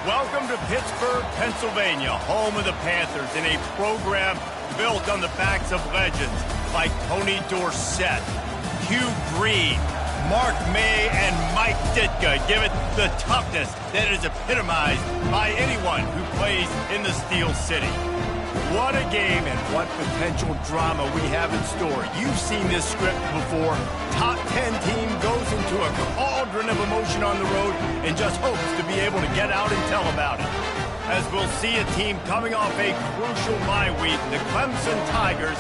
Welcome to Pittsburgh, Pennsylvania, home of the Panthers, in a program built on the backs of legends like Tony Dorsett, Hugh Green, Mark May, and Mike Ditka. Give it the toughness that is epitomized by anyone who plays in the Steel City. What a game and what potential drama we have in store. You've seen this script before. Top 10 team goes into a cauldron of emotion on the road and just hopes to be able to get out and tell about it. As we'll see a team coming off a crucial bye week, the Clemson Tigers,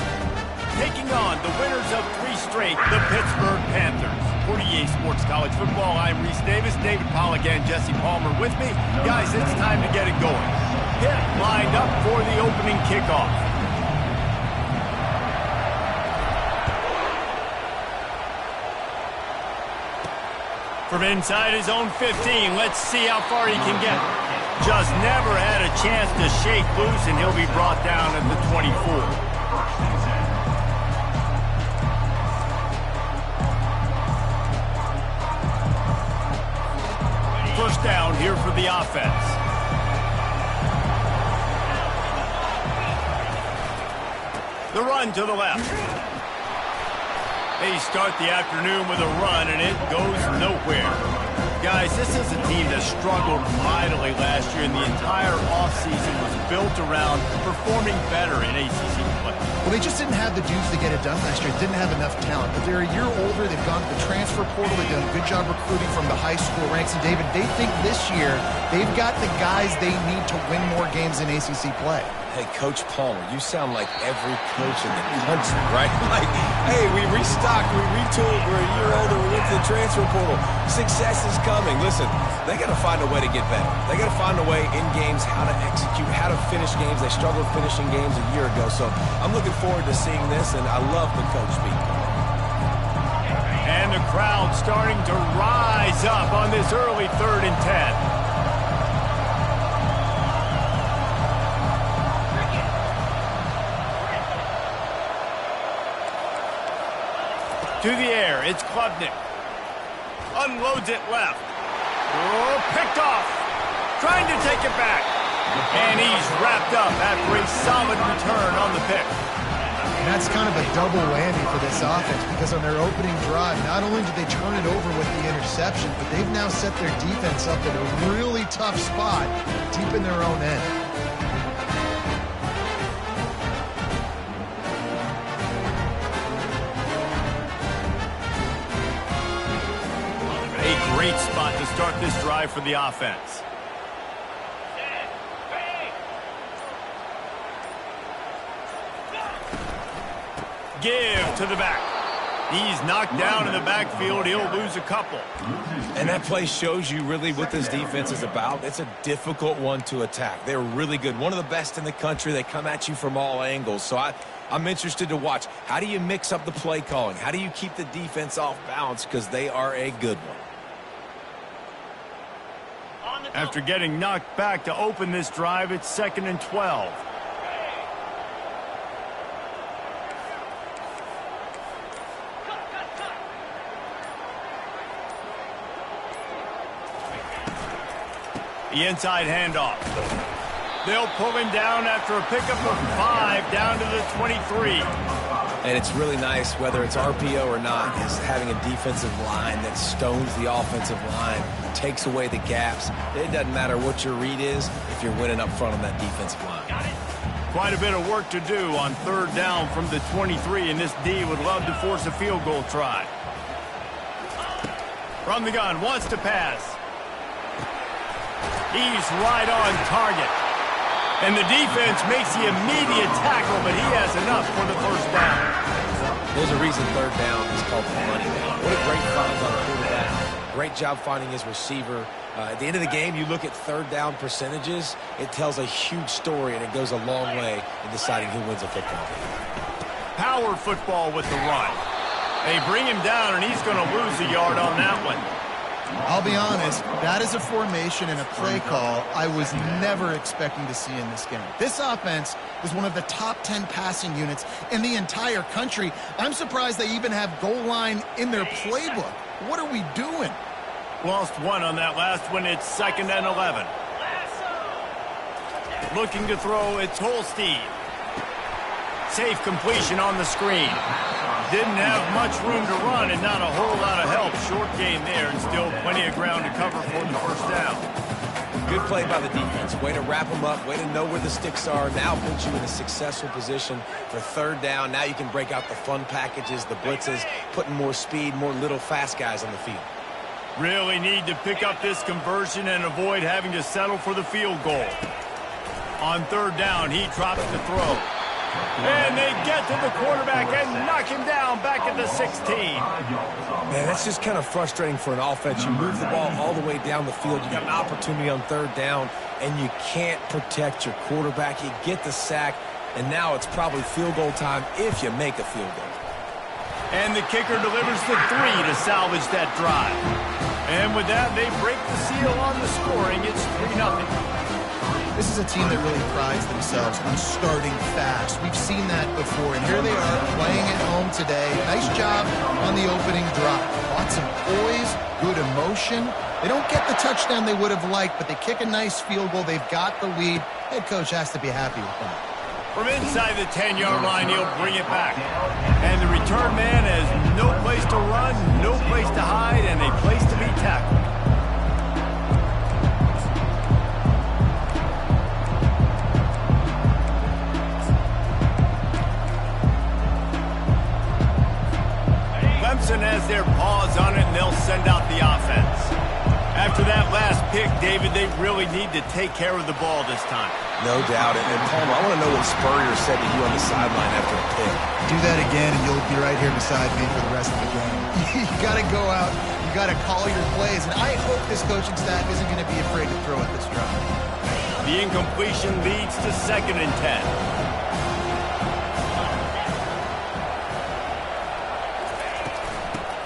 taking on the winners of 3 straight, the Pittsburgh Panthers. For EA Sports College Football, I'm Reese Davis, David Pollack, and Jesse Palmer with me. Guys, it's time to get it going. Hit lined up for the opening kickoff. From inside his own 15, let's see how far he can get. Just never had a chance to shake loose, and he'll be brought down at the 24. First down here for the offense. The run to the left. They start the afternoon with a run, and it goes nowhere. Guys, this is a team that struggled mightily last year, and the entire offseason was built around performing better in ACC play. Well, they just didn't have the dudes to get it done last year. Didn't have enough talent. But they're a year older. They've gone to the transfer portal. They've done a good job recruiting from the high school ranks. And, David, they think this year they've got the guys they need to win more games in ACC play. Hey, Coach Palmer, you sound like every coach in the country, right? Like, hey, we restocked, we retooled, we're a year older, we went to the transfer portal. Success is coming. Listen, they got to find a way to get better. They got to find a way in games how to execute, how to finish games. They struggled finishing games a year ago. So I'm looking forward to seeing this, and I love the coach speaking. And the crowd starting to rise up on this early 3rd and 10. To the air, it's Klubnik. Unloads it left. Oh, picked off. Trying to take it back. And he's wrapped up after a solid return on the pick. And that's kind of a double whammy for this offense, because on their opening drive, not only did they turn it over with the interception, but they've now set their defense up in a really tough spot deep in their own end. Great spot to start this drive for the offense. Give to the back. He's knocked down in the backfield. He'll lose a couple. And that play shows you really what this defense is about. It's a difficult one to attack. They're really good. One of the best in the country. They come at you from all angles. So I'm interested to watch. How do you mix up the play calling? How do you keep the defense off balance? Because they are a good one. After getting knocked back to open this drive, it's 2nd and 12. The inside handoff. They'll pull him down after a pickup of 5 down to the 23. And it's really nice, whether it's RPO or not, is having a defensive line that stones the offensive line, takes away the gaps. It doesn't matter what your read is if you're winning up front on that defensive line. Quite a bit of work to do on 3rd down from the 23, and this D would love to force a field goal try. From the gun, wants to pass. He's right on target. And the defense makes the immediate tackle, but he has enough for the 1st down. There's a reason 3rd down is called the money down. What a great find on 3rd down. Great job finding his receiver. At the end of the game, you look at 3rd down percentages. It tells a huge story, and it goes a long way in deciding who wins a football game. Power football with the run. They bring him down, and he's going to lose a yard on that one. I'll be honest, that is a formation and a play call I was never expecting to see in this game. This offense is one of the top 10 passing units in the entire country. I'm surprised they even have goal line in their playbook. What are we doing? Lost one on that last one. It's 2nd and 11. Looking to throw, it's Holstein. Safe completion on the screen. Didn't have much room to run and not a whole lot of help. Short gain there and still plenty of ground to cover for the first down. Good play by the defense. Way to wrap them up. Way to know where the sticks are. Now puts you in a successful position for third down. Now you can break out the fun packages, the blitzes, putting more speed, more little fast guys on the field. Really need to pick up this conversion and avoid having to settle for the field goal. On third down, he drops to throw. And they get to the quarterback and knock him down back at the 16. Man, that's just kind of frustrating for an offense. You move the ball all the way down the field. You got an opportunity on third down, and you can't protect your quarterback. You get the sack, and now it's probably field goal time if you make a field goal. And the kicker delivers the 3 to salvage that drive. And with that, they break the seal on the scoring. It's 3-0. This is a team that really prides themselves on starting fast. We've seen that before, and here they are playing at home today. Nice job on the opening drive. Lots of poise, good emotion. They don't get the touchdown they would have liked, but they kick a nice field goal. They've got the lead. Head coach has to be happy with that. From inside the 10-yard line, he'll bring it back. And the return man has no place to run, no place to hide, and a place to be tackled. Clemson has their paws on it, and they'll send out the offense. After that last pick, David, they really need to take care of the ball this time. No doubt. And Palmer, I want to know what Spurrier said to you on the sideline after a pick. Do that again, and you'll be right here beside me for the rest of the game. You got to go out. You got to call your plays. And I hope this coaching staff isn't going to be afraid to throw at this drive. The incompletion leads to 2nd and 10.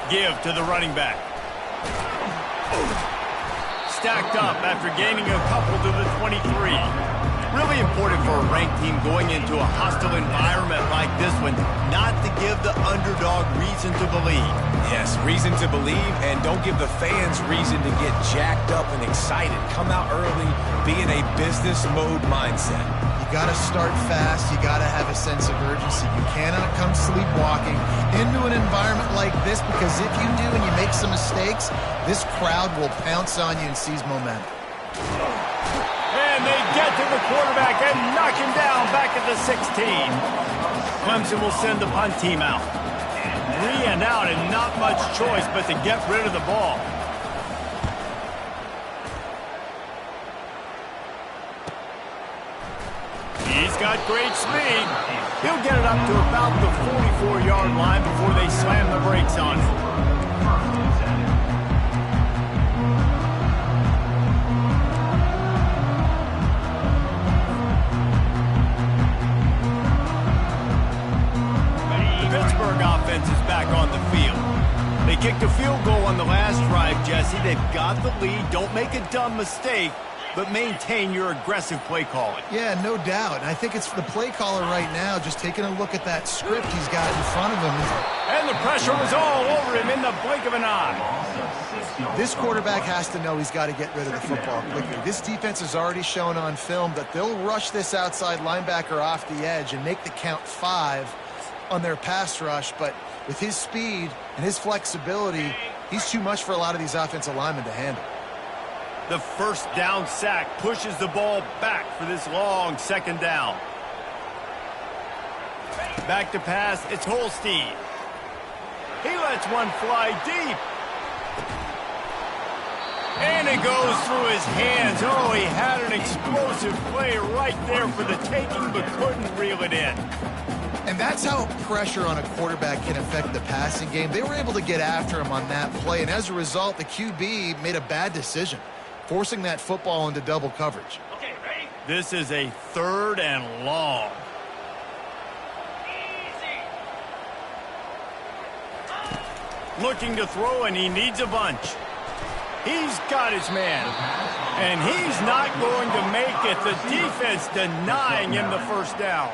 Give to the running back. Stacked up after gaining a couple to the 23. Really important for a ranked team going into a hostile environment like this one, not to give the underdog reason to believe. Yes, reason to believe, and don't give the fans reason to get jacked up and excited. Come out early, be in a business mode mindset. You got to start fast. You got to have a sense of urgency. You cannot come sleepwalking into an environment like this, because if you do and you make some mistakes, this crowd will pounce on you and seize momentum. And they get to the quarterback and knock him down back at the 16. Clemson will send the punt team out. 3 and out, and not much choice but to get rid of the ball. He's got great speed. He'll get it up to about the 44-yard line before they slam the brakes on it. Offense is back on the field. They kicked a field goal on the last drive, Jesse. They've got the lead. Don't make a dumb mistake, but maintain your aggressive play calling. Yeah, no doubt. And I think it's the play caller right now just taking a look at that script he's got in front of him. And the pressure was all over him in the blink of an eye. This quarterback has to know he's got to get rid of the football quickly. This defense has already shown on film that they'll rush this outside linebacker off the edge and make the count 5 on their pass rush, but with his speed and his flexibility, he's too much for a lot of these offensive linemen to handle. The first down sack pushes the ball back for this long 2nd down. Back to pass, it's Holstein. He lets one fly deep. And it goes through his hands. Oh, he had an explosive play right there for the taking, but couldn't reel it in. And that's how pressure on a quarterback can affect the passing game. They were able to get after him on that play, and as a result, the QB made a bad decision, forcing that football into double coverage. Okay, ready? This is a 3rd and long. Easy. Looking to throw, and he needs a bunch. He's got his man, and he's not going to make it. The defense denying him the first down.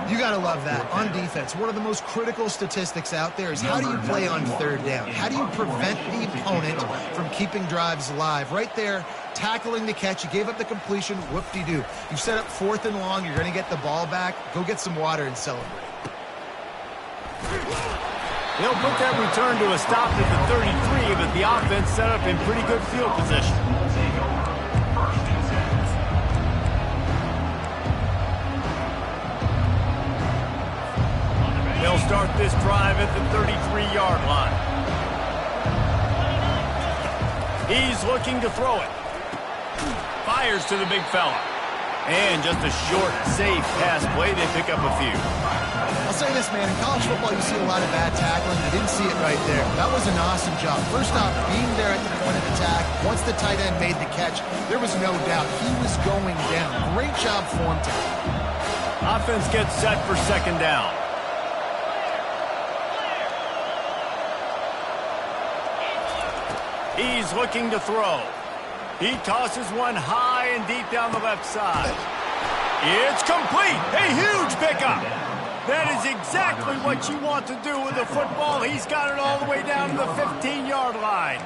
You got to love that. On defense, one of the most critical statistics out there is how do you play on 3rd down? How do you prevent the opponent from keeping drives alive? Right there, tackling the catch. You gave up the completion. Whoop-de-doo. You set up 4th and long. You're going to get the ball back. Go get some water and celebrate. They'll put that return to a stop at the 33, but the offense set up in pretty good field position. They'll start this drive at the 33-yard line. He's looking to throw it. Fires to the big fella. And just a short, safe pass play. They pick up a few. I'll say this, man. In college football, you see a lot of bad tackling. You didn't see it right there. That was an awesome job. First off, being there at the point of attack. Once the tight end made the catch, there was no doubt he was going down. Great job form tackle. Offense gets set for 2nd down. He's looking to throw. He tosses one high and deep down the left side. It's complete. A huge pickup. That is exactly what you want to do with the football. He's got it all the way down to the 15-yard line.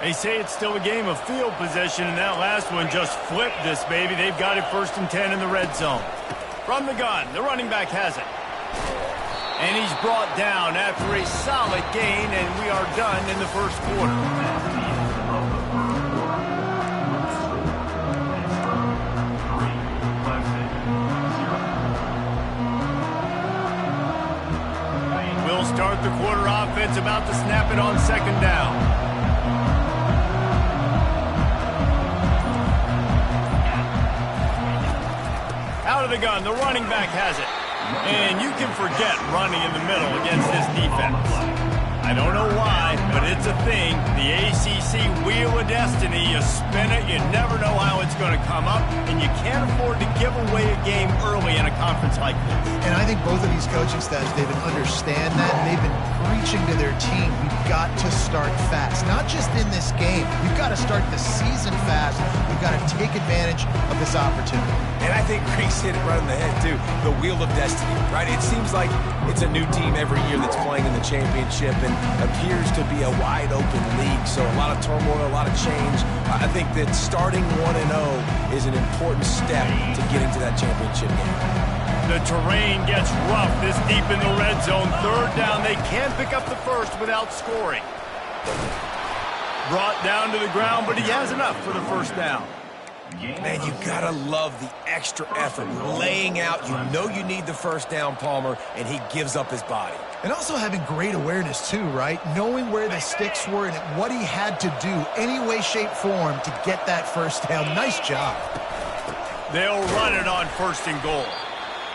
They say it's still a game of field position, and that last one just flipped this baby. They've got it 1st and 10 in the red zone. From the gun, the running back has it. And he's brought down after a solid gain, and we are done in the 1st quarter. We'll start the quarter offense, about to snap it on 2nd down. Out of the gun, the running back has it. And you can forget running in the middle against this defense. I don't know why, but it's a thing. The ACC Wheel of Destiny, you spin it, you never know how it's going to come up, and you can't afford to give away a game early in a conference like this. And I think both of these coaching staffs, David, understand that, and they've been preaching to their team, we've got to start fast. Not just in this game. We've got to start the season fast. We've got to take advantage of this opportunity. And I think Reese hit it right on the head, too. The Wheel of Destiny, right? It seems like it's a new team every year that's playing in the championship and appears to be a wide-open league. So a lot of turmoil, a lot of change. I think that starting 1-0 is an important step to getting to that championship game. The terrain gets rough this deep in the red zone. 3rd down. They can't pick up the first without scoring. Brought down to the ground, but he has enough for the 1st down. Man, you gotta love the extra effort. Laying out, you know you need the 1st down, Palmer, and he gives up his body. And also having great awareness, too, right? Knowing where the sticks were and what he had to do, any way, shape, form, to get that 1st down. Nice job. They'll run it on 1st and goal.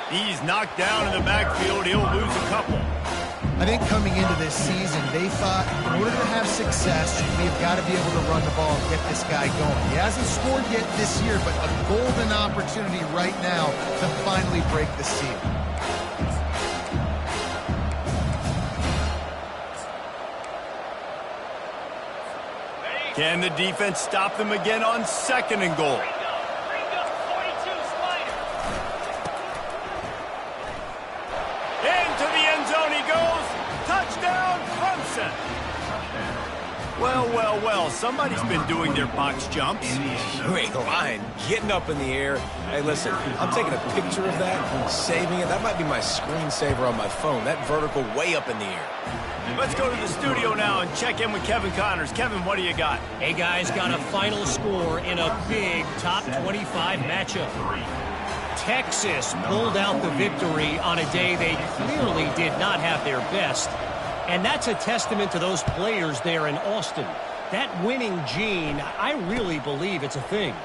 He's knocked down in the backfield. He'll lose a couple. I think coming into this season, they thought in order to have success, we've got to be able to run the ball and get this guy going. He hasn't scored yet this year, but a golden opportunity right now to finally break the seal. Can the defense stop them again on 2nd and goal? Into the end zone he goes. Touchdown, Clemson. Well, well, well. Somebody's been doing their box jumps. Great line. Getting up in the air. Hey, listen, I'm taking a picture of that, saving it. That might be my screensaver on my phone. That vertical way up in the air. Let's go to the studio now and check in with Kevin Connors. Kevin, what do you got? Hey, guys, got a final score in a big top 25 matchup. Texas pulled out the victory on a day they clearly did not have their best. And that's a testament to those players there in Austin. That winning gene, I really believe it's a thing.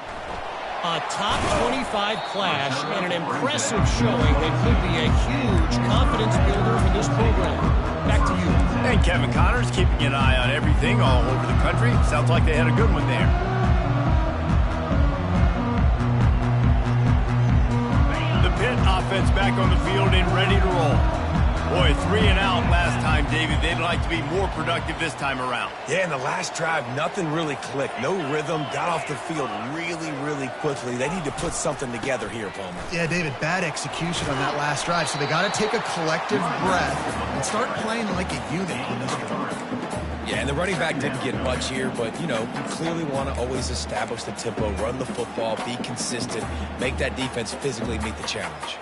A top 25 clash and an impressive showing that could be a huge confidence builder for this program. Back to you. And Kevin Connors keeping an eye on everything all over the country. Sounds like they had a good one there. The Pitt offense back on the field and ready to roll. Boy, 3 and out last time, David. They'd like to be more productive this time around. Yeah, in the last drive, nothing really clicked. No rhythm. Got off the field really, really quickly. They need to put something together here, Palmer. Yeah, David, bad execution on that last drive. So they got to take a collective breath and start playing like a unit in this one. Yeah, and the running back didn't get much here, but, you know, you clearly want to always establish the tempo, run the football, be consistent, make that defense physically meet the challenge.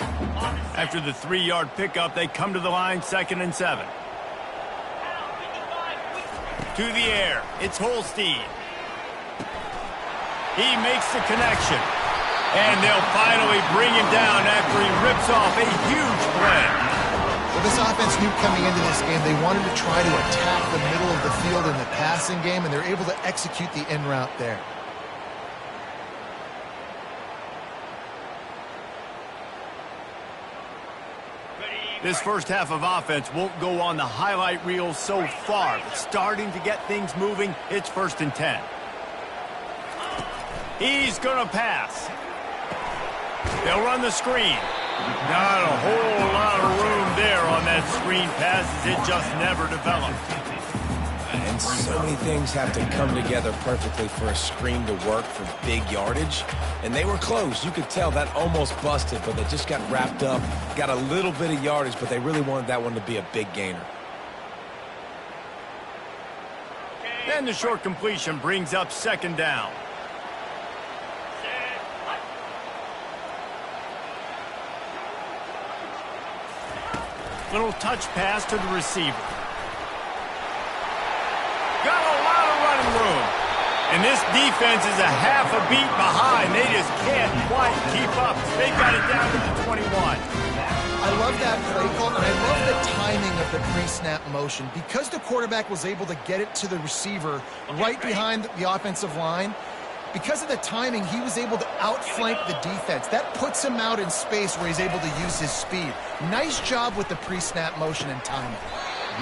After the 3-yard pickup, they come to the line, 2nd and 7. To the air, it's Holstein. He makes the connection. And they'll finally bring him down after he rips off a huge play. Well, this offense knew coming into this game they wanted to try to attack the middle of the field in the passing game, and they're able to execute the in route there. This first half of offense won't go on the highlight reel so far, but starting to get things moving, it's 1st and 10. He's going to pass. They'll run the screen. Not a whole lot of room there on that screen pass as it just never developed. And so many things have to come together perfectly for a screen to work for big yardage. And they were close. You could tell that almost busted, but they just got wrapped up, got a little bit of yardage, but they really wanted that one to be a big gainer. And the short completion brings up 2nd down. Little touch pass to the receiver. Got a lot of running room. And this defense is a half a beat behind. They just can't quite keep up. They got it down to the 21. I love that play call, and I love the timing of the pre-snap motion. Because the quarterback was able to get it to the receiver right behind the offensive line, because of the timing, he was able to outflank the defense. That puts him out in space where he's able to use his speed. Nice job with the pre-snap motion and timing.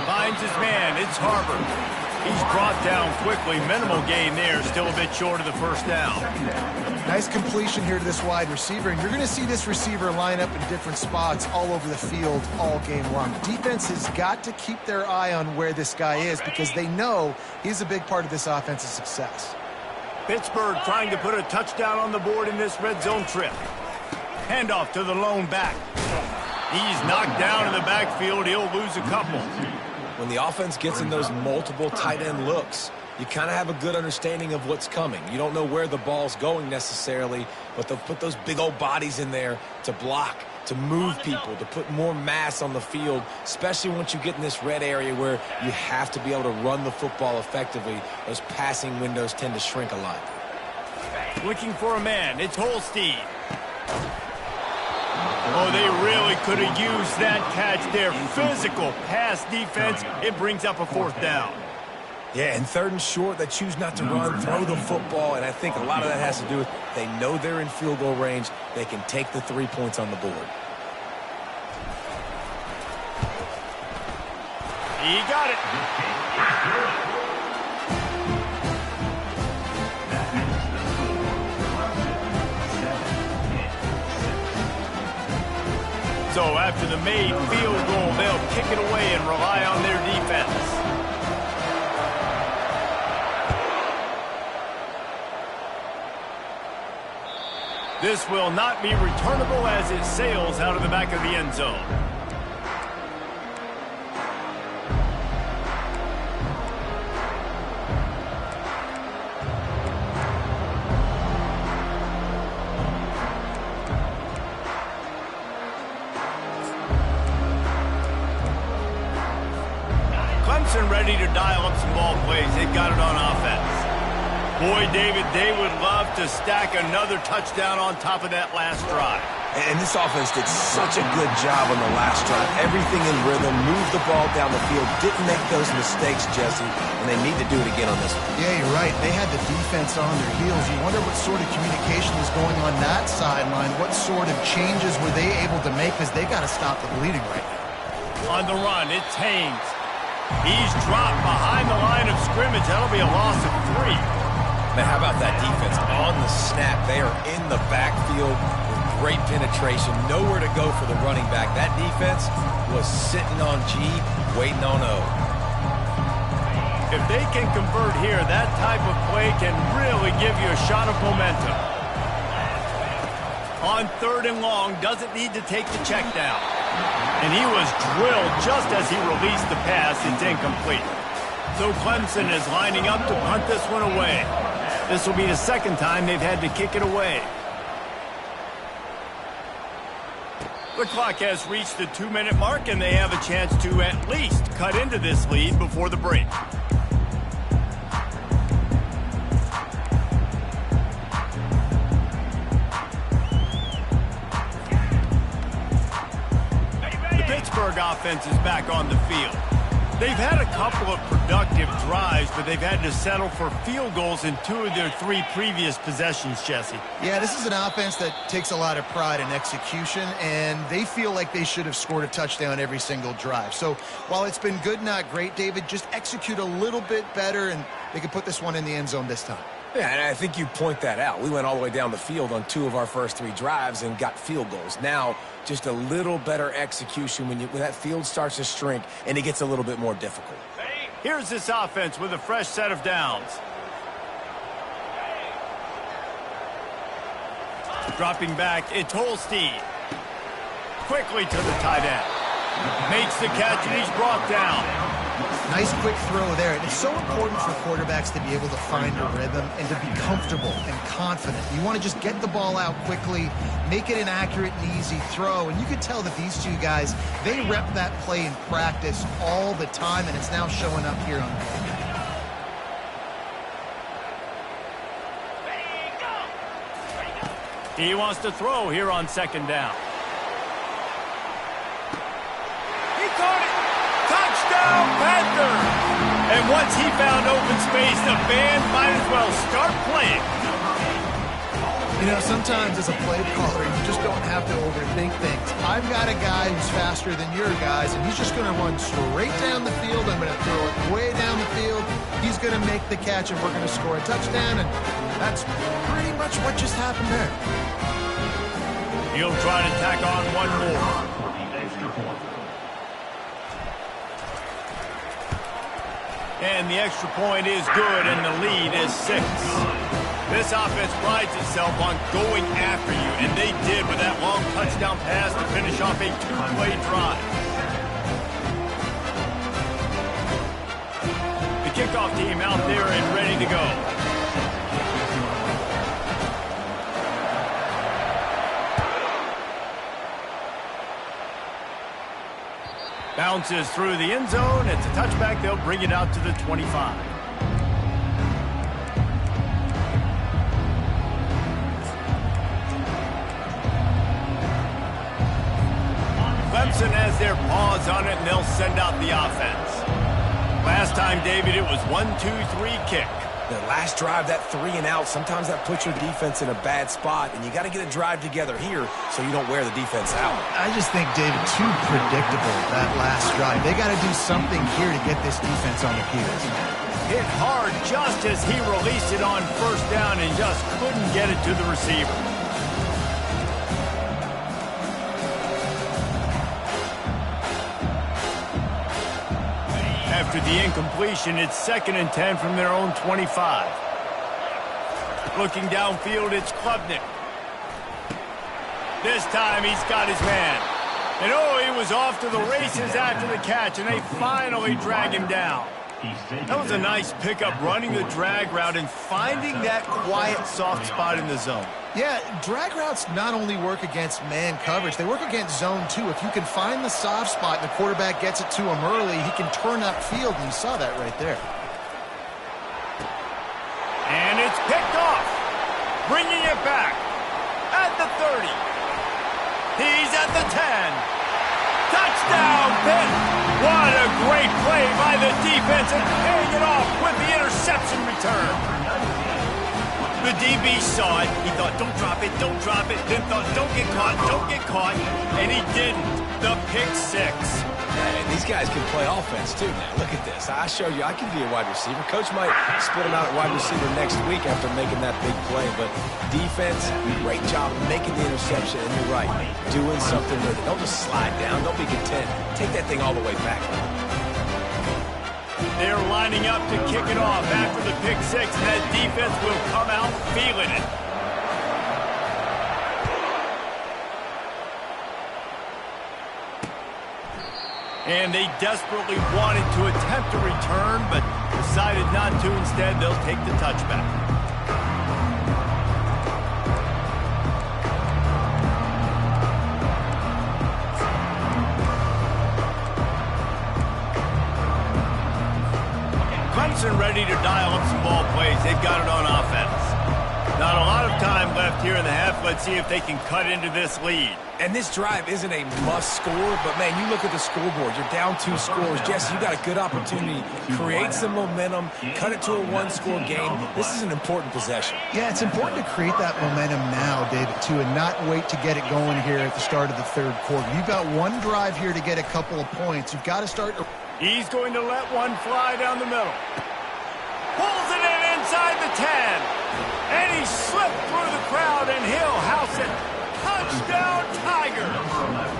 Finds his man. It's Harbor. He's brought down quickly. Minimal gain there. Still a bit short of the 1st down. Nice completion here to this wide receiver. And you're going to see this receiver line up in different spots all over the field all game long. Defense has got to keep their eye on where this guy is because they know he's a big part of this offense's success. Pittsburgh trying to put a touchdown on the board in this red zone trip. Handoff to the lone back. He's knocked down in the backfield. He'll lose a couple. When the offense gets in those multiple tight end looks, you kind of have a good understanding of what's coming. You don't know where the ball's going necessarily, but they'll put those big old bodies in there to block, to move people, to put more mass on the field, especially once you get in this red area where you have to be able to run the football effectively. Those passing windows tend to shrink a lot. Looking for a man. It's Holstein. Oh, they really could have used that catch there. Physical pass defense. It brings up a 4th down. Yeah, and 3rd and short, they choose not to run, throw the football, and I think a lot of that has to do with they know they're in field goal range. They can take the 3 points on the board. He got it. So after the made field goal, they'll kick it away and rely on their defense. This will not be returnable as it sails out of the back of the end zone. Clemson ready to dial up some ball plays. They've got it on offense. Boy, David, they would love to stack another touchdown on top of that last drive. And this offense did such a good job on the last drive. Everything in rhythm, moved the ball down the field, didn't make those mistakes, Jesse, and they need to do it again on this one. Yeah, you're right. They had the defense on their heels. You wonder what sort of communication was going on that sideline. What sort of changes were they able to make because they got to stop the bleeding right now. On the run, it's Haynes. He's dropped behind the line of scrimmage. That'll be a loss of 3. Man, how about that defense? On the snap, they are in the backfield with great penetration. Nowhere to go for the running back. That defense was sitting on G, waiting on O. If they can convert here, that type of play can really give you a shot of momentum. On 3rd and long, doesn't need to take the check down. And he was drilled just as he released the pass. It's incomplete. So Clemson is lining up to punt this one away. This will be the second time they've had to kick it away. The clock has reached the 2-minute mark, and they have a chance to at least cut into this lead before the break. The Pittsburgh offense is back on the field. They've had a couple of productive drives, but they've had to settle for field goals in 2 of their 3 previous possessions, Jesse. Yeah, this is an offense that takes a lot of pride in execution, and they feel like they should have scored a touchdown every single drive. So while it's been good, not great, David, just execute a little bit better, and they can put this one in the end zone this time. Yeah, and I think you point that out. We went all the way down the field on 2 of our first 3 drives and got field goals. Now, just a little better execution when that field starts to shrink and it gets a little bit more difficult. Here's this offense with a fresh set of downs. Dropping back, it's Holstein. Quickly to the tight end. Makes the catch and he's brought down. Nice quick throw there. And it's so important for quarterbacks to be able to find a rhythm and to be comfortable and confident. You want to just get the ball out quickly, make it an accurate and easy throw. And you can tell that these 2 guys, they rep that play in practice all the time, and it's now showing up here on the field. He wants to throw here on 2nd down. He caught it! Touchdown, Panthers! And once he found open space, the band might as well start playing. You know, sometimes as a play caller, you just don't have to overthink things. I've got a guy who's faster than your guys, and he's just going to run straight down the field. I'm going to throw it way down the field. He's going to make the catch, and we're going to score a touchdown, and that's pretty much what just happened there. He'll try to tack on one more. And the extra point is good, and the lead is 6. This offense prides itself on going after you, and they did with that long touchdown pass to finish off a 2-play drive. The kickoff team out there and ready to go. Bounces through the end zone. It's a touchback. They'll bring it out to the 25. Clemson has their paws on it, and they'll send out the offense. Last time, David, it was 1-2-3 kick. The last drive, that 3 and out, sometimes that puts your defense in a bad spot, and you got to get a drive together here so you don't wear the defense out. I just think, David, too predictable, that last drive. They got to do something here to get this defense on their heels. Hit hard just as he released it on 1st down and just couldn't get it to the receiver. After the incompletion, it's 2nd and 10 from their own 25. Looking downfield, it's Klubnik. This time he's got his man. And he was off to the races after the catch, and they finally drag him down. That was a nice pickup, running the drag route and finding that quiet, soft spot in the zone. Yeah, drag routes not only work against man coverage, they work against zone too. If you can find the soft spot and the quarterback gets it to him early, he can turn upfield, and you saw that right there. And it's picked off, bringing it back at the 30. He's at the 10. Touchdown, Pitt! What a great play by the defense, and paying it off with the interception return. The DB saw it. He thought, don't drop it, then thought, don't get caught, and he didn't. The pick 6. And these guys can play offense, too, now. Look at this. I showed you I can be a wide receiver. Coach might split him out at wide receiver next week after making that big play. But defense, great job making the interception. And you're right, doing something with it. Don't just slide down. Don't be content. Take that thing all the way back. They're lining up to kick it off after the pick 6, and that defense will come out feeling it. And they desperately wanted to attempt a return, but decided not to. Instead, they'll take the touchback. Clemson ready to dial up some ball plays. They've got it on offense. Not a lot of time left here in the half. Let's see if they can cut into this lead. And this drive isn't a must score, but, man, you look at the scoreboard. You're down 2 scores. Jesse, you got a good opportunity. Create some momentum. Cut it to a 1-score game. This is an important possession. Yeah, it's important to create that momentum now, David, too, and not wait to get it going here at the start of the third quarter. You've got one drive here to get a couple of points. You've got to start. He's going to let one fly down the middle. Pulls it in inside the 10. And he slipped through the crowd, and he'll house it. Touchdown, Tigers!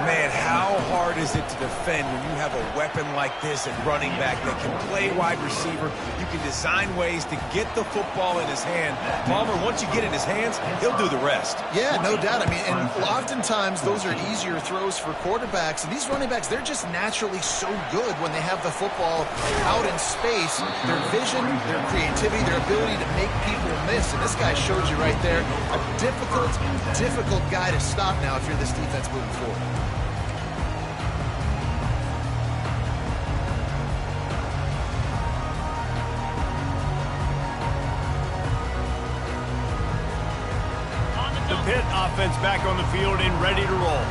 Man, how hard is it to defend when you have a weapon like this at running back that can play wide receiver? You can design ways to get the football in his hand. Palmer, once you get it in his hands, he'll do the rest. Yeah, no doubt. I mean, and oftentimes those are easier throws for quarterbacks. And these running backs, they're just naturally so good when they have the football out in space. Their vision, their creativity, their ability to make people miss. And this guy shows you right there a difficult guy to stop now if you're this defense moving forward. Pitt offense back on the field and ready to roll.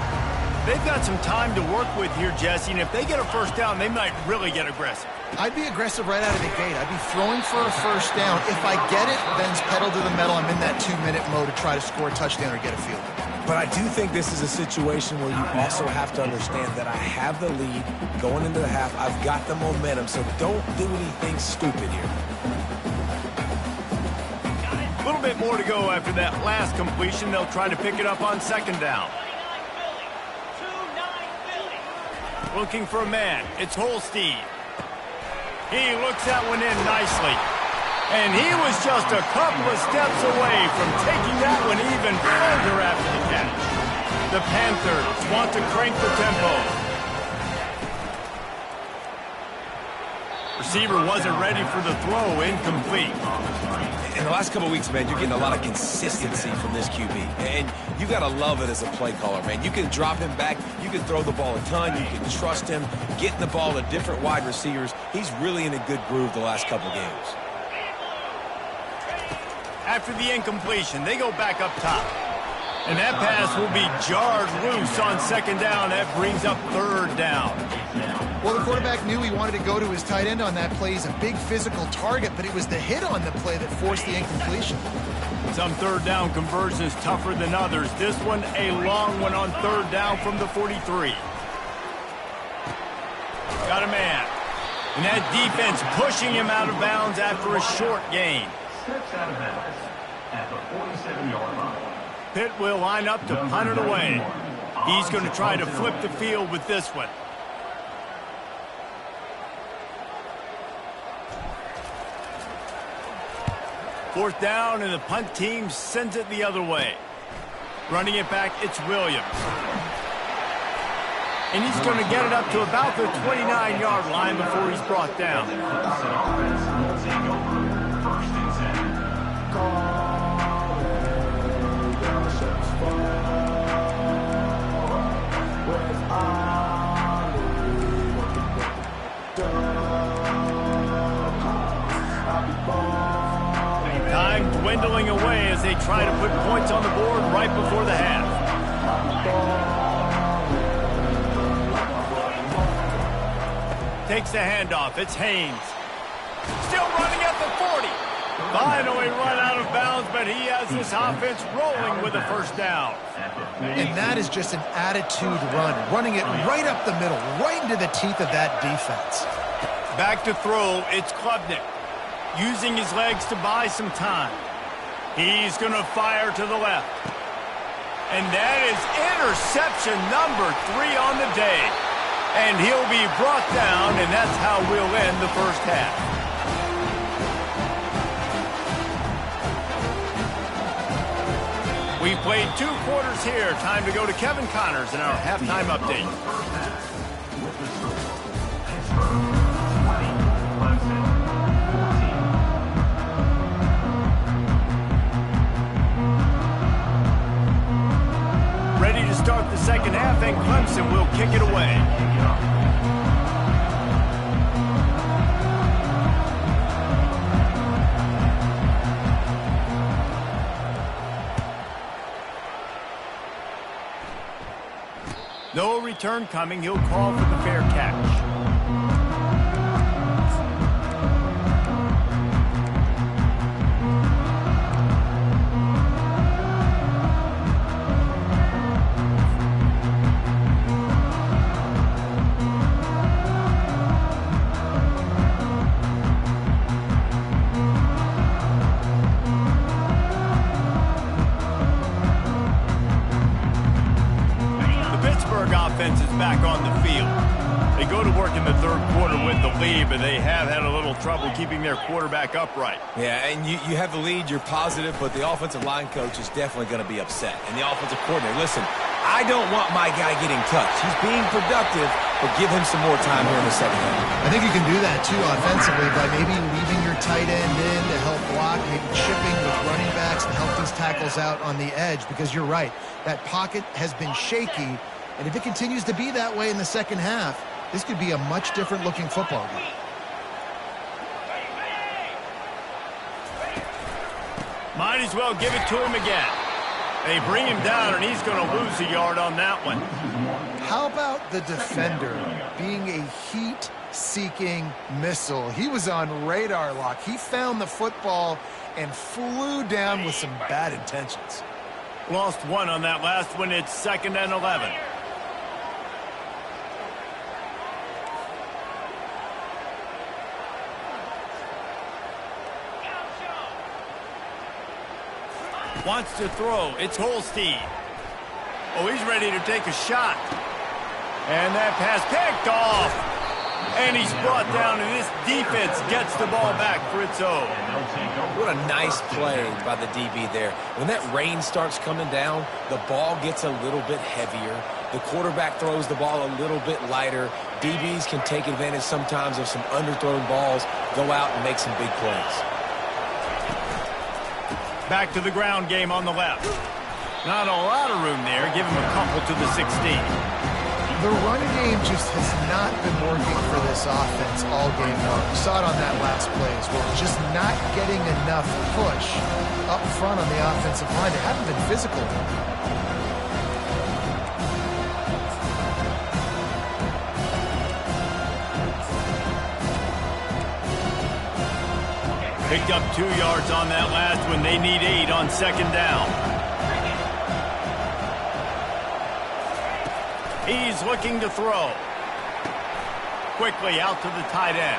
They've got some time to work with here, Jesse, and if they get a first down, they might really get aggressive. I'd be aggressive right out of the gate. I'd be throwing for a first down. If I get it, then it's pedal to the metal. I'm in that 2-minute mode to try to score a touchdown or get a field goal. But I do think this is a situation where you also have to understand that I have the lead going into the half. I've got the momentum, so don't do anything stupid here. A little bit more to go after that last completion. They'll try to pick it up on second down. Looking for a man. It's Holstein. He looks that one in nicely. And he was just a couple of steps away from taking that one even further after the catch. The Panthers want to crank the tempo. Receiver wasn't ready for the throw. Incomplete. In the last couple of weeks, man, you're getting a lot of consistency from this QB. And you got to love it as a play caller, man. You can drop him back. You can throw the ball a ton. You can trust him, getting the ball to different wide receivers. He's really in a good groove the last couple of games. After the incompletion, they go back up top. And that pass will be jarred loose on second down. That brings up third down. Well, the quarterback knew he wanted to go to his tight end on that play. He's a big physical target, but it was the hit on the play that forced the incompletion. Some third down conversions tougher than others. This one, a long one on third down from the 43. Got a man. And that defense pushing him out of bounds after a short gain. Steps out of bounds at the 47-yard line. Pitt will line up to punt it away. He's going to try to flip the field with this one. Fourth down, and the punt team sends it the other way. Running it back, it's Williams. And he's going to get it up to about the 29-yard line before he's brought down. Time dwindling away as they try to put points on the board right before the half. Takes the handoff. It's Haynes. Still running at the 40. Finally run out of bounds, but he has this offense rolling with a first down. And that is just an attitude run. Running it right up the middle, right into the teeth of that defense. Back to throw. It's Klubnik. Using his legs to buy some time. He's going to fire to the left. And that is interception number 3 on the day. And he'll be brought down, and that's how we'll end the first half. We played 2 quarters here. Time to go to Kevin Connors in our halftime update. second half, and Clemson will kick it away. No return coming. He'll call for the fair catch. Offense is back on the field. They go to work in the third quarter with the lead, but they have had a little trouble keeping their quarterback upright. Yeah, and you have the lead, you're positive, but the offensive line coach is definitely going to be upset. And the offensive coordinator, listen, I don't want my guy getting touched. He's being productive, but give him some more time here in the second half. I think you can do that, too, offensively, by maybe leaving your tight end in to help block, maybe chipping with running backs to help these tackles out on the edge, because you're right. That pocket has been shaky. And if it continues to be that way in the second half, this could be a much different looking football game. Might as well give it to him again. They bring him down, and he's going to lose a yard on that one. How about the defender being a heat-seeking missile? He was on radar lock. He found the football and flew down with some bad intentions. Lost one on that last one. It's 2nd and 11. Wants to throw. It's Holstein. Oh, he's ready to take a shot. And that pass picked off. And he's brought down, and this defense gets the ball back for its own. What a nice play by the DB there. When that rain starts coming down, the ball gets a little bit heavier. The quarterback throws the ball a little bit lighter. DBs can take advantage sometimes of some underthrown balls, go out and make some big plays. Back to the ground game on the left. Not a lot of room there. Give him a couple to the 16. The running game just has not been working for this offense all game long. We saw it on that last play as well. Just not getting enough push up front on the offensive line. They haven't been physical. Picked up 2 yards on that last one. They need 8 on 2nd down. He's looking to throw. Quickly out to the tight end.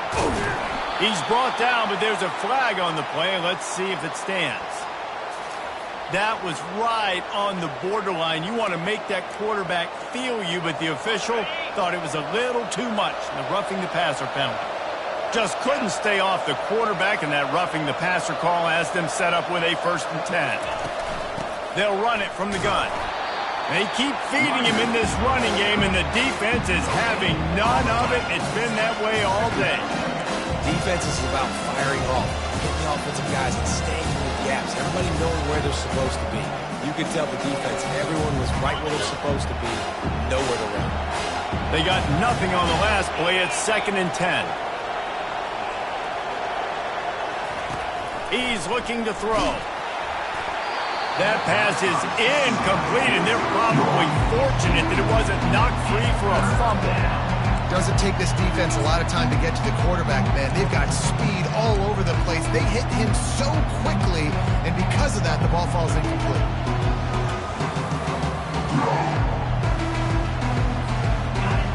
He's brought down, but there's a flag on the play. Let's see if it stands. That was right on the borderline. You want to make that quarterback feel you, but the official thought it was a little too much. The roughing the passer penalty. Just couldn't stay off the quarterback, and that roughing the passer call has them set up with a 1st and 10. They'll run it from the gun. They keep feeding him in this running game, and the defense is having none of it. It's been that way all day. Defense is about firing off, hitting the offensive guys and staying in the gaps. Everybody knowing where they're supposed to be. You could tell the defense, everyone was right where they're supposed to be, nowhere to run. They got nothing on the last play. It's 2nd and 10. He's looking to throw. That pass is incomplete, and they're probably fortunate that it wasn't knocked free for a fumble. Doesn't take this defense a lot of time to get to the quarterback, man. They've got speed all over the place. They hit him so quickly, and because of that, the ball falls incomplete.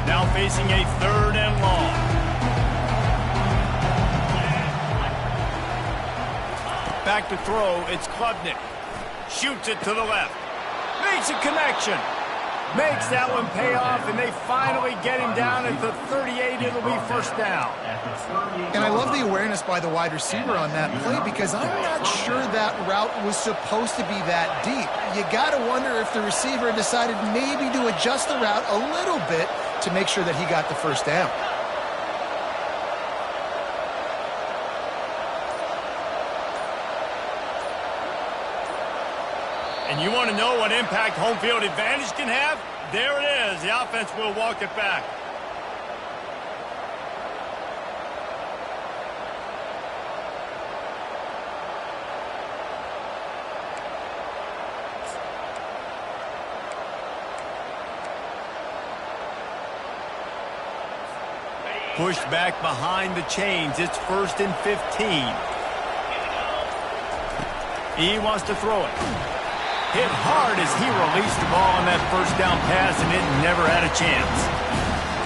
Now facing a 3rd and long. Back to throw, it's Klubnik. Shoots it to the left. Makes a connection. Makes that one pay off, and they finally get him down at the 38. It'll be 1st down. And I love the awareness by the wide receiver on that play, because I'm not sure that route was supposed to be that deep. You got to wonder if the receiver decided maybe to adjust the route a little bit to make sure that he got the 1st down. And you want to know what impact home field advantage can have? There it is. The offense will walk it back. Pushed back behind the chains. It's 1st and 15. He wants to throw it. Hit hard as he released the ball on that first down pass, and it never had a chance.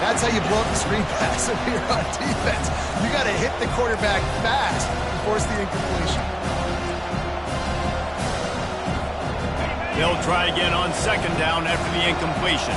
That's how you blow up the screen pass if you're on defense. You got to hit the quarterback fast and force the incompletion. They'll try again on 2nd down after the incompletion.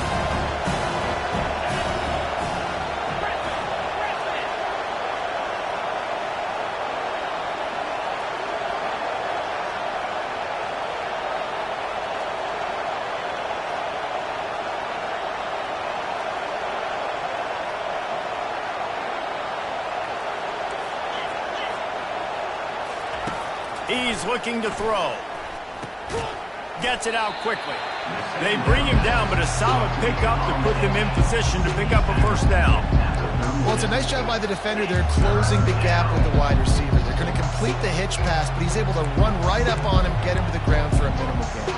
He's looking to throw. Gets it out quickly. They bring him down, but a solid pickup to put them in position to pick up a 1st down. Well, it's a nice job by the defender. They're closing the gap with the wide receiver. They're going to complete the hitch pass, but he's able to run right up on him, get him to the ground for a minimal gain.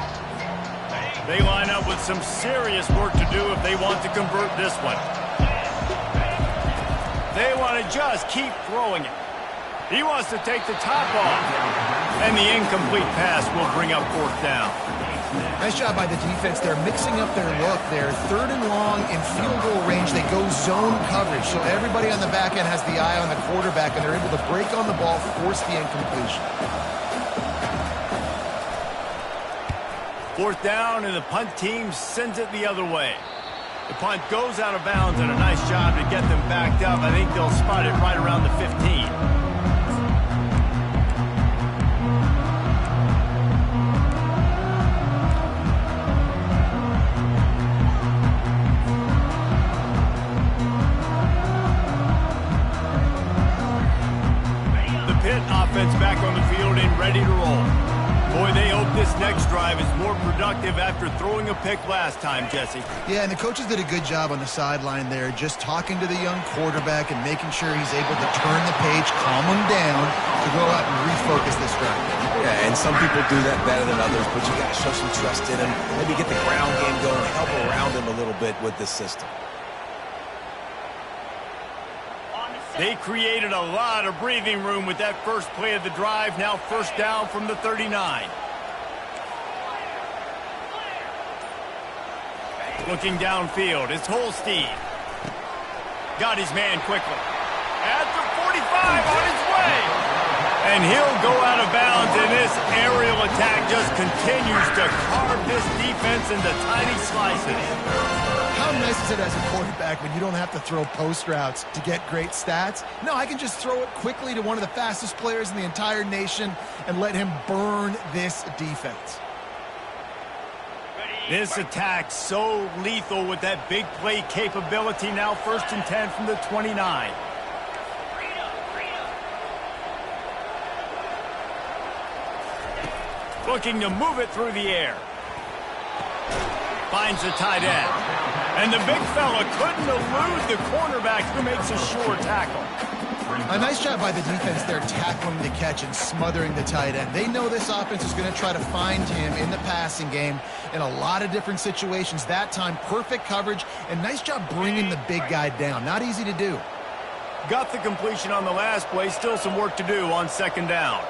They line up with some serious work to do if they want to convert this one. They want to just keep throwing it. He wants to take the top off. And the incomplete pass will bring up 4th down. Nice job by the defense. They're mixing up their look. They're 3rd and long in field goal range. They go zone coverage. So everybody on the back end has the eye on the quarterback, and they're able to break on the ball, force the incompletion. 4th down, and the punt team sends it the other way. The punt goes out of bounds, and a nice job to get them backed up. I think they'll spot it right around the 15. Offense back on the field and ready to roll. Boy, they hope this next drive is more productive after throwing a pick last time, Jesse. Yeah, and the coaches did a good job on the sideline there, just talking to the young quarterback and making sure he's able to turn the page, calm him down, to go out and refocus this drive. Yeah, and some people do that better than others, but you got to show some trust in him. Maybe get the ground game going, help around him a little bit with this system. They created a lot of breathing room with that first play of the drive. Now 1st down from the 39. Looking downfield, it's Holstein. Got his man quickly. At the 45, on his way. And he'll go out of bounds, and this aerial attack just continues to carve this defense into tiny slices. How nice is it as a quarterback when you don't have to throw post routes to get great stats? No, I can just throw it quickly to one of the fastest players in the entire nation and let him burn this defense. This attack so lethal with that big play capability. Now 1st and 10 from the 29. Looking to move it through the air. Finds the tight end. And the big fella couldn't elude the cornerback who makes a sure tackle. A nice job by the defense there, tackling the catch and smothering the tight end. They know this offense is going to try to find him in the passing game in a lot of different situations. That time, perfect coverage, and nice job bringing the big guy down. Not easy to do. Got the completion on the last play. Still some work to do on 2nd down.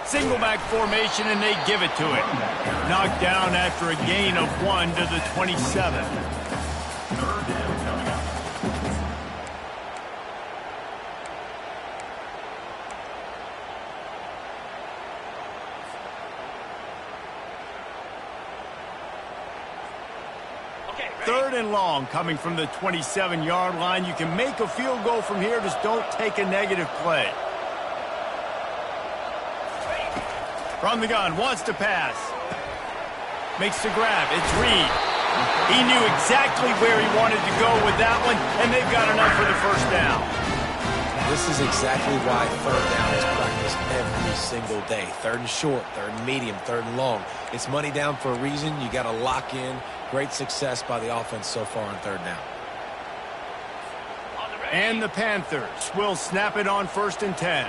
Single back formation, and they give it to it. Knocked down after a gain of 1 to the 27. Third and long coming from the 27-yard line. You can make a field goal from here. Just don't take a negative play. From the gun, wants to pass. Makes the grab. It's Reed. He knew exactly where he wanted to go with that one, and they've got enough for the first down. This is exactly why third down is practiced every single day. Third and short, third and medium, third and long. It's money down for a reason. You got to lock in. Great success by the offense so far on third down. And the Panthers will snap it on 1st and 10.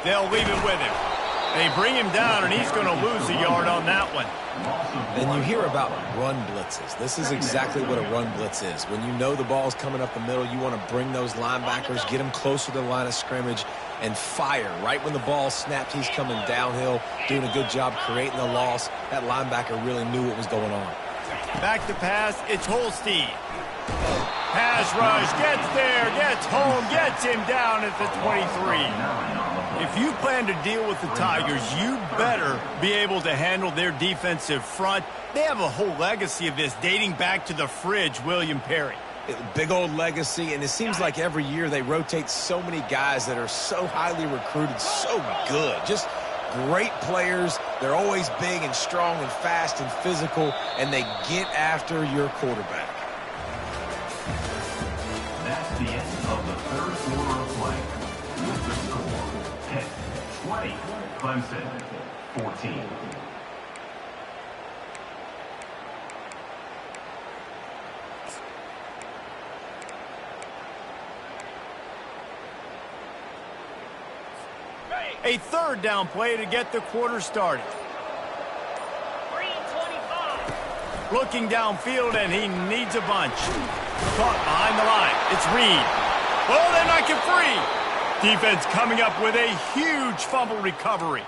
They'll leave it with him. They bring him down, and he's going to lose a yard on that one. And you hear about run blitzes. This is exactly what a run blitz is. When you know the ball's coming up the middle, you want to bring those linebackers, get them closer to the line of scrimmage, and fire. Right when the ball snapped, he's coming downhill, doing a good job creating the loss. That linebacker really knew what was going on. Back to pass, it's Holstein. Pass rush, gets there, gets home, gets him down at the 23. If you plan to deal with the Tigers, you better be able to handle their defensive front. They have a whole legacy of this dating back to the fridge, William Perry. Big old legacy, and it seems like every year they rotate so many guys that are so highly recruited, so good. Just great players. They're always big and strong and fast and physical, and they get after your quarterback. That's the end of the third quarter of play. With the score, 10-20, Clemson, 14. A third down play to get the quarter started. Looking downfield, and he needs a bunch. Caught behind the line. It's Reed. Oh, they're not get free. Defense coming up with a huge fumble recovery.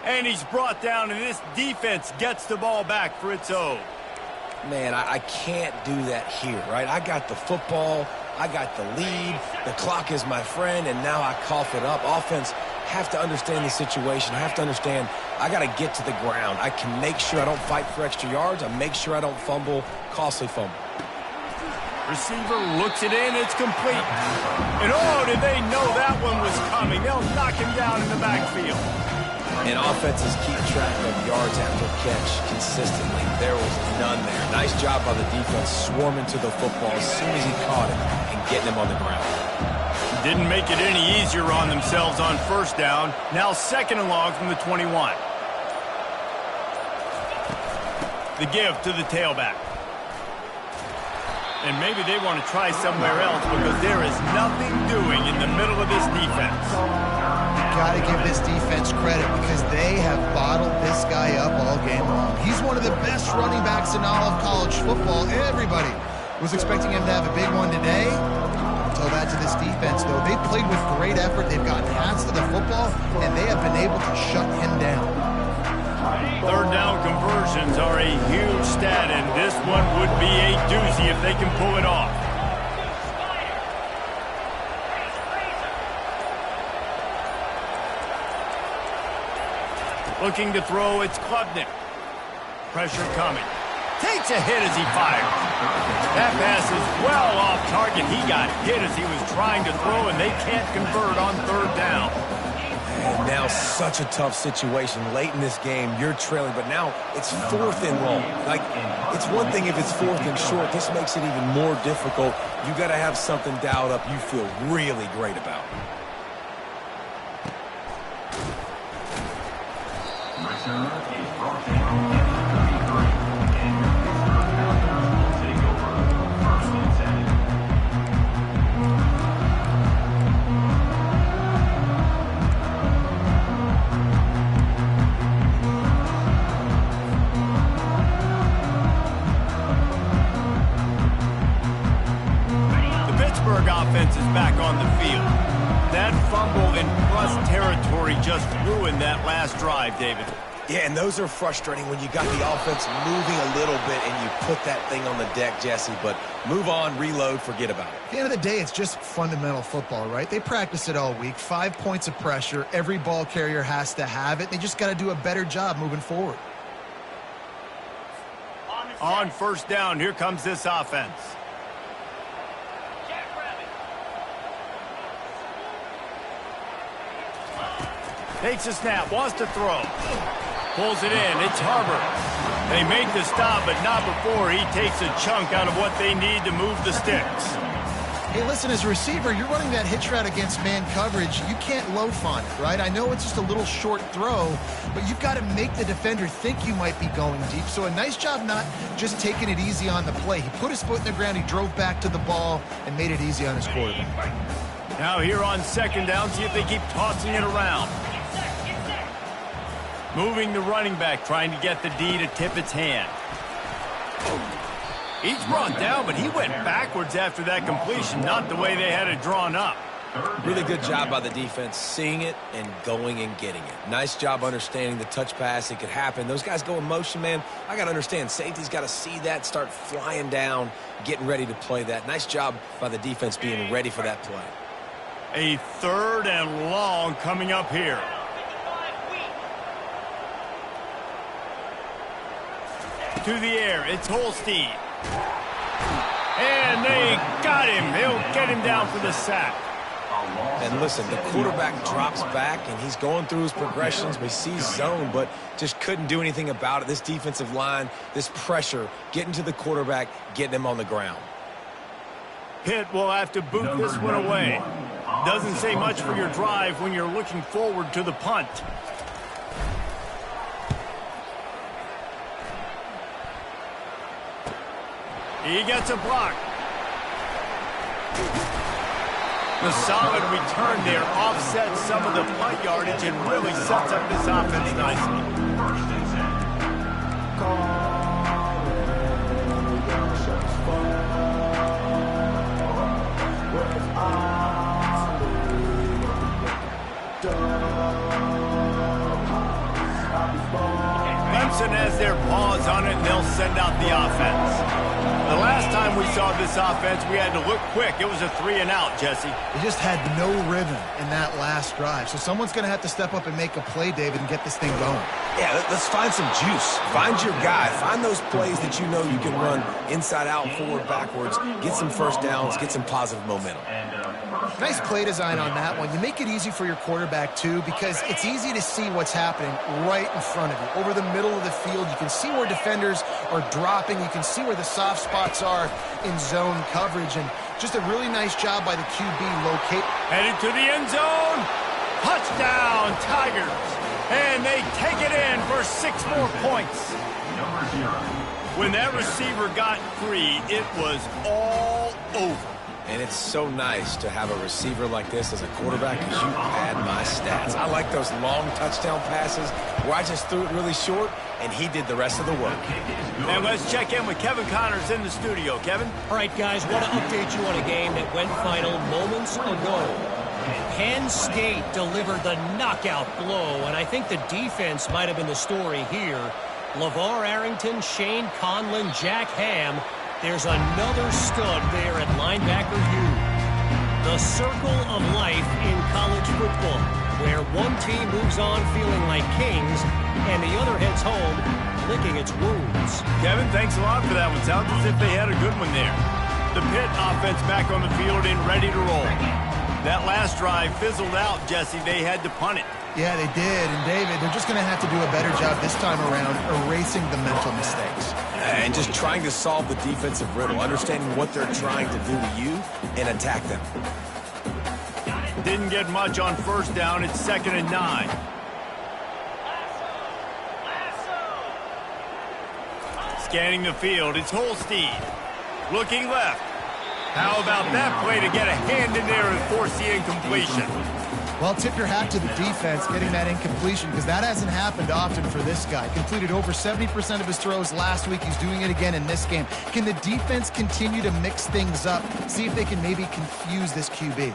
And he's brought down, and this defense gets the ball back for its own. Man, I can't do that here, right? I got the football. I got the lead. The clock is my friend, and now I cough it up. Offense have to understand the situation. I have to understand I got to get to the ground. I can make sure I don't fight for extra yards. I make sure I don't fumble, costly fumble. Receiver looks it in. It's complete. And oh, did they know that one was coming? They'll knock him down in the backfield. And offenses keep track of yards after catch consistently. There was none there. Nice job by the defense swarming to the football as soon as he caught it and getting him on the ground. Didn't make it any easier on themselves on first down. Now 2nd and long from the 21. The give to the tailback. And maybe they want to try somewhere else because there is nothing doing in the middle of this defense. Got to give this defense credit because they have bottled this guy up all game long. He's one of the best running backs in all of college football. Everybody was expecting him to have a big one today. Until that to this defense, though. They played with great effort. They've gotten hands to the football, and they have been able to shut him down. Third down conversions are a huge stat, and this one would be a doozy if they can pull it off. Looking to throw, it's Klubnik. Pressure coming. Takes a hit as he fires. That pass is well off target. He got hit as he was trying to throw, and they can't convert on third down. And now such a tough situation. Late in this game, you're trailing, but now it's 4th and long. Like, it's one thing if it's 4th and short. This makes it even more difficult. You got to have something dialed up you feel really great about. Return is brought down at the 33. Take over 1st and 10. The Pittsburgh offense is back on the field. That fumble in plus territory just ruined that last drive, David. Yeah, and those are frustrating when you got the offense moving a little bit and you put that thing on the deck, Jesse. But move on, reload, forget about it. At the end of the day, it's just fundamental football, right? They practice it all week. 5 points of pressure. Every ball carrier has to have it. They just got to do a better job moving forward. On first down, here comes this offense. Takes a snap, wants to throw. Pulls it in, it's Harbor. They make the stop, but not before he takes a chunk out of what they need to move the sticks. Hey, listen, as a receiver, you're running that hitch route against man coverage. You can't loaf on it, right? I know it's just a little short throw, but you've got to make the defender think you might be going deep. So a nice job not just taking it easy on the play. He put his foot in the ground, he drove back to the ball, and made it easy on his quarterback. Now here on second down, see if they keep tossing it around. Moving the running back, trying to get the D to tip its hand. He's brought down, but he went backwards after that completion, not the way they had it drawn up. Really good job by the defense, seeing it and going and getting it. Nice job understanding the touch pass. It could happen. Those guys go in motion, man. I got to understand, safety's got to see that, start flying down, getting ready to play that. Nice job by the defense being ready for that play. A 3rd and long coming up here. To the air, it's Holstein. And they got him. They'll get him down for the sack. And listen, the quarterback drops back, and he's going through his progressions. We see zone, but just couldn't do anything about it. This defensive line, this pressure, getting to the quarterback, getting him on the ground. Pitt will have to boot this one away. Doesn't say much for your drive when you're looking forward to the punt. He gets a block. The solid return there offsets some of the punt yardage and really sets up this offense nicely. Clemson has their paws on it, and they'll send out the offense. The last time we saw this offense, we had to look quick. It was a 3-and-out, Jesse. They just had no rhythm in that last drive. So someone's going to have to step up and make a play, David, and get this thing going. Yeah, let's find some juice. Find your guy. Find those plays that you know you can run inside out, forward, backwards. Get some first downs. Get some positive momentum. Nice play design on that one. You make it easy for your quarterback, too, because it's easy to see what's happening right in front of you. Over the middle of the field, you can see where defenders are dropping. You can see where the soft spots are in zone coverage. And just a really nice job by the QB locate. Headed to the end zone. Touchdown, Tigers. And they take it in for 6 more points. When that receiver got free, it was all over. And it's so nice to have a receiver like this as a quarterback because you pad my stats. I like those long touchdown passes where I just threw it really short and he did the rest of the work. And let's check in with Kevin Connors in the studio. Kevin? All right, guys, want to update you on a game that went final moments ago. Penn State delivered the knockout blow, and I think the defense might have been the story here. LeVar Arrington, Shane Conlon, Jack Ham. There's another stud there at linebacker U. The circle of life in college football, where one team moves on feeling like kings, and the other heads home licking its wounds. Kevin, thanks a lot for that one. Sounds as if they had a good one there. The Pitt offense back on the field and ready to roll. That last drive fizzled out, Jesse. They had to punt it. Yeah, they did. And, David, they're just going to have to do a better job this time around erasing the mental mistakes. And just trying to solve the defensive riddle, understanding what they're trying to do to you and attack them. Didn't get much on first down. It's 2nd and 9. Scanning the field, it's Holstein. Looking left. How about that play to get a hand in there and force the incompletion? Well, tip your hat to the defense getting that incompletion because that hasn't happened often for this guy. Completed over 70% of his throws last week. He's doing it again in this game. Can the defense continue to mix things up? See if they can maybe confuse this QB.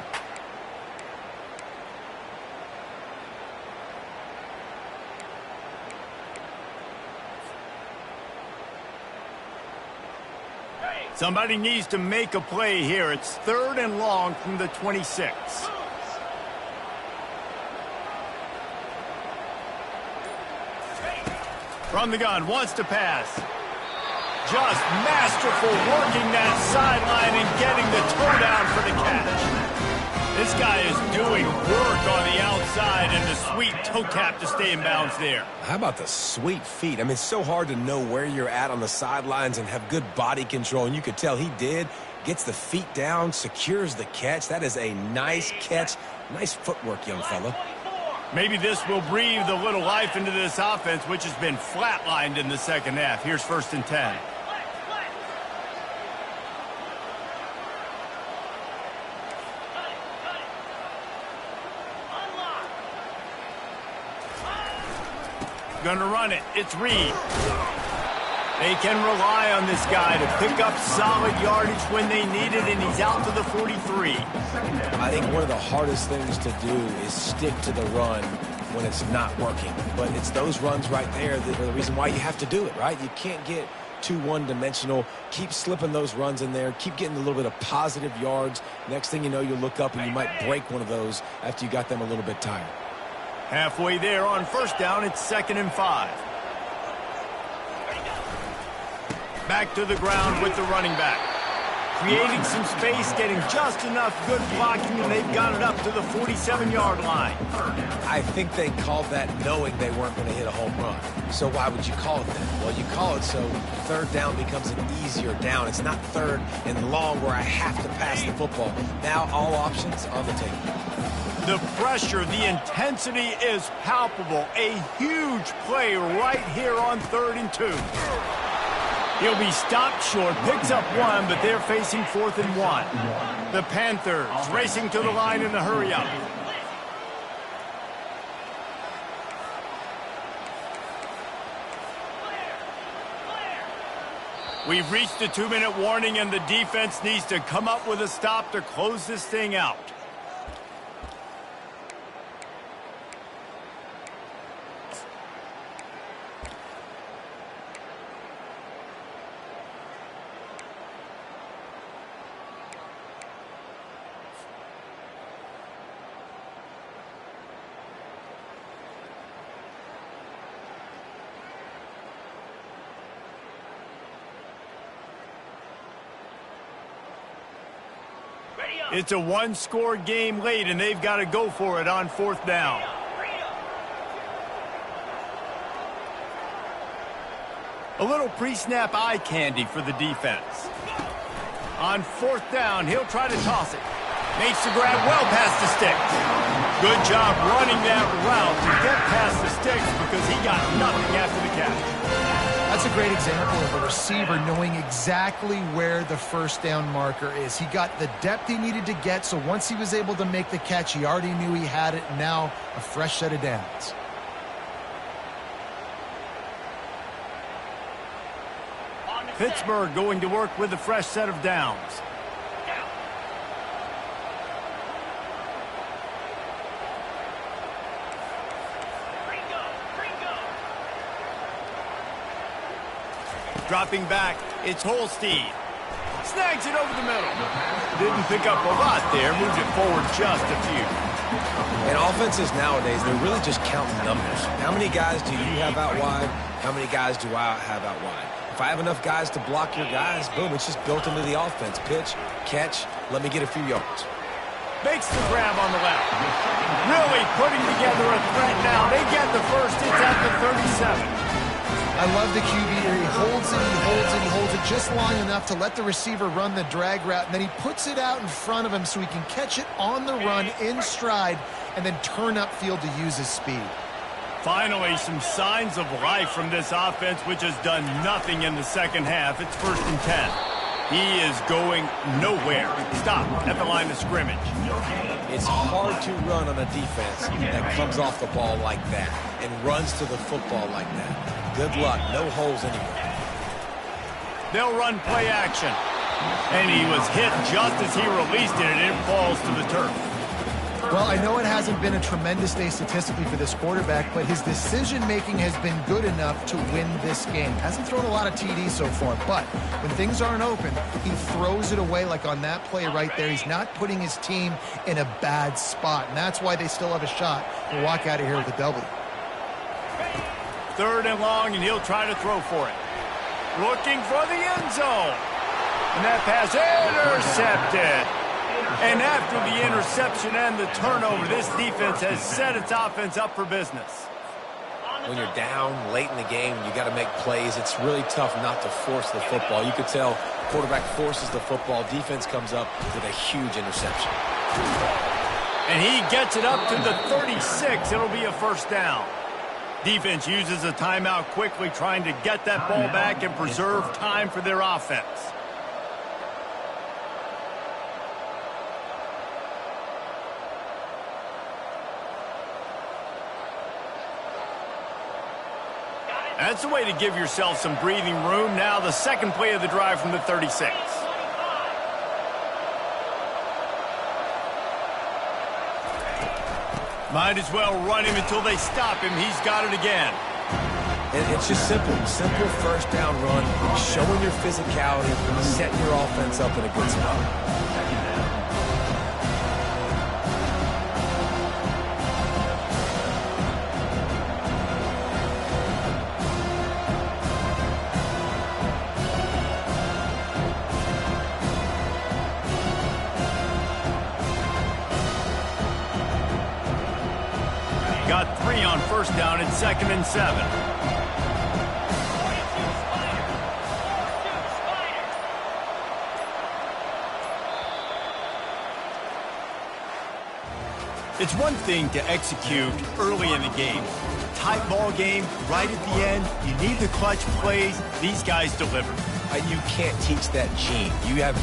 Somebody needs to make a play here. It's 3rd and long from the 26. From the gun, wants to pass. Just masterful working that sideline and getting the toe down for the catch. This guy is doing work on the outside, and the sweet toe tap to stay in bounds there. How about the sweet feet? I mean, it's so hard to know where you're at on the sidelines and have good body control, and you could tell he did. Gets the feet down, secures the catch. That is a nice catch. Nice footwork, young fella. Maybe this will breathe a little life into this offense, which has been flatlined in the second half. Here's 1st and 10. Gonna run it. It's Reed. They can rely on this guy to pick up solid yardage when they need it, and he's out to the 43. I think one of the hardest things to do is stick to the run when it's not working. But it's those runs right there that are the reason why you have to do it, right? You can't get too one-dimensional. Keep slipping those runs in there. Keep getting a little bit of positive yards. Next thing you know, you look up and you might break one of those after you got them a little bit tired. Halfway there on 1st down, it's 2nd and 5. Back to the ground with the running back. Creating some space, getting just enough good blocking, and they've got it up to the 47-yard line. I think they called that knowing they weren't going to hit a home run. So why would you call it that? Well, you call it so 3rd down becomes an easier down. It's not 3rd and long where I have to pass the football. Now all options on the table. The pressure, the intensity is palpable. A huge play right here on 3rd and 2. He'll be stopped short, picks up 1, but they're facing 4th and 1. The Panthers racing to the line in a hurry-up. We've reached the 2-minute warning, and the defense needs to come up with a stop to close this thing out. It's a one-score game late, and they've got to go for it on 4th down. A little pre-snap eye candy for the defense. On 4th down, he'll try to toss it. Makes the grab well past the sticks. Good job running that route to get past the sticks because he got nothing after the catch. That's a great example of a receiver knowing exactly where the 1st down marker is. He got the depth he needed to get, so once he was able to make the catch, he already knew he had it, and now a fresh set of downs. Pittsburgh going to work with a fresh set of downs. Dropping back, it's Holstein. Snags it over the middle. Didn't pick up a lot there, moved it forward just a few. And offenses nowadays, they're really just counting numbers. How many guys do you have out wide? How many guys do I have out wide? If I have enough guys to block your guys, boom, it's just built into the offense. Pitch, catch, let me get a few yards. Makes the grab on the left. Really putting together a threat now. They get the first. It's at the 37. I love the QB here. He holds it, he holds it, he holds it just long enough to let the receiver run the drag route, and then he puts it out in front of him so he can catch it on the run in stride and then turn upfield to use his speed. Finally, some signs of life from this offense, which has done nothing in the second half. It's 1st and 10. He is going nowhere. Stop at the line of scrimmage. It's hard to run on a defense that comes off the ball like that and runs to the football like that. Good luck. No holes anywhere. They'll run play action. And he was hit just as he released it, and it falls to the turf. Well, I know it hasn't been a tremendous day statistically for this quarterback, but his decision-making has been good enough to win this game. Hasn't thrown a lot of TDs so far, but when things aren't open, he throws it away like on that play right there. He's not putting his team in a bad spot, and that's why they still have a shot to walk out of here with a W. 3rd and long, and he'll try to throw for it. Looking for the end zone. And that pass intercepted. And after the interception and the turnover, this defense has set its offense up for business. When you're down late in the game, you got to make plays. It's really tough not to force the football. You could tell quarterback forces the football. Defense comes up with a huge interception. And he gets it up to the 36. It'll be a first down. Defense uses a timeout quickly, trying to get that ball back and preserve time for their offense. That's the way to give yourself some breathing room. Now the second play of the drive from the 36. Might as well run him until they stop him. He's got it again. And it's just simple. Simple first down run, showing your physicality, setting your offense up in a good spot. Got 3 on first down and 2nd and 7. It's one thing to execute early in the game. Tight ball game, right at the end, you need the clutch plays. These guys deliver. You can't teach that gene. You have